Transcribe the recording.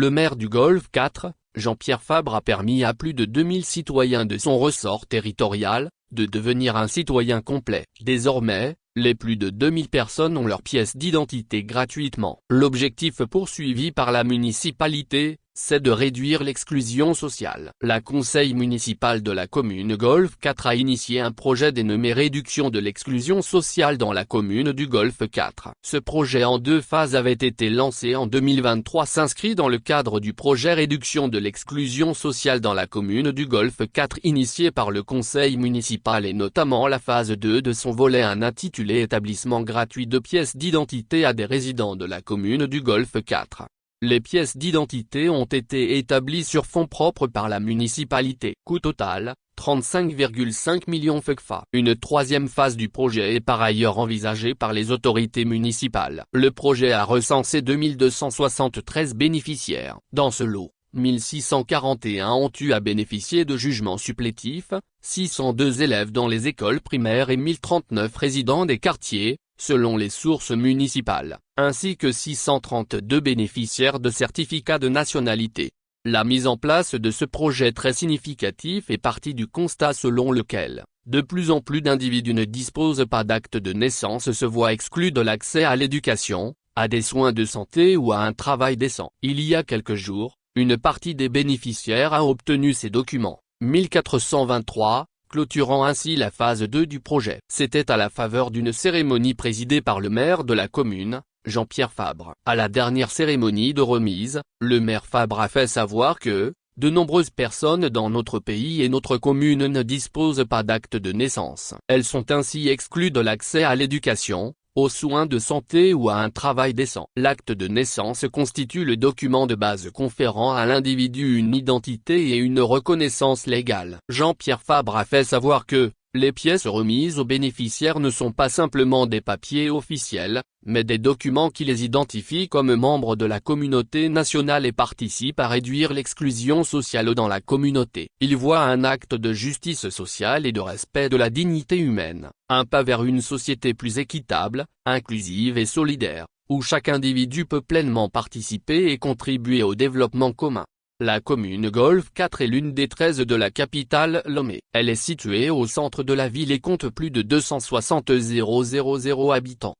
Le maire du Golfe 4, Jean-Pierre Fabre a permis à plus de 2000 citoyens de son ressort territorial, de devenir un citoyen complet. Désormais, les plus de 2000 personnes ont leur pièce d'identité gratuitement. L'objectif poursuivi par la municipalité, c'est de réduire l'exclusion sociale. La conseil municipal de la commune Golfe 4 a initié un projet dénommé Réduction de l'exclusion sociale dans la commune du Golfe 4. Ce projet en 2 phases avait été lancé en 2023, s'inscrit dans le cadre du projet Réduction de l'exclusion sociale dans la commune du Golfe 4 initié par le conseil municipal et notamment la phase 2 de son volet intitulé Établissement gratuit de pièces d'identité à des résidents de la commune du Golfe 4. Les pièces d'identité ont été établies sur fonds propres par la municipalité. Coût total, 35,5 millions FECFA. Une 3e phase du projet est par ailleurs envisagée par les autorités municipales. Le projet a recensé 2273 bénéficiaires. Dans ce lot, 1641 ont eu à bénéficier de jugements supplétifs, 602 élèves dans les écoles primaires et 1039 résidents des quartiers, selon les sources municipales, ainsi que 632 bénéficiaires de certificats de nationalité. La mise en place de ce projet très significatif est partie du constat selon lequel, de plus en plus d'individus ne disposent pas d'acte de naissance, se voient exclus de l'accès à l'éducation, à des soins de santé ou à un travail décent. Il y a quelques jours, une partie des bénéficiaires a obtenu ces documents, 1423, clôturant ainsi la phase 2 du projet. C'était à la faveur d'une cérémonie présidée par le maire de la commune, Jean-Pierre Fabre. À la dernière cérémonie de remise, le maire Fabre a fait savoir que, de nombreuses personnes dans notre pays et notre commune ne disposent pas d'acte de naissance. Elles sont ainsi exclues de l'accès à l'éducation, aux soins de santé ou à un travail décent. L'acte de naissance constitue le document de base conférant à l'individu une identité et une reconnaissance légale. Jean-Pierre Fabre a fait savoir que, les pièces remises aux bénéficiaires ne sont pas simplement des papiers officiels, mais des documents qui les identifient comme membres de la communauté nationale et participent à réduire l'exclusion sociale dans la communauté. Il voit un acte de justice sociale et de respect de la dignité humaine, un pas vers une société plus équitable, inclusive et solidaire, où chaque individu peut pleinement participer et contribuer au développement commun. La commune Golfe 4 est l'une des 13 de la capitale Lomé. Elle est située au centre de la ville et compte plus de 260 000 habitants.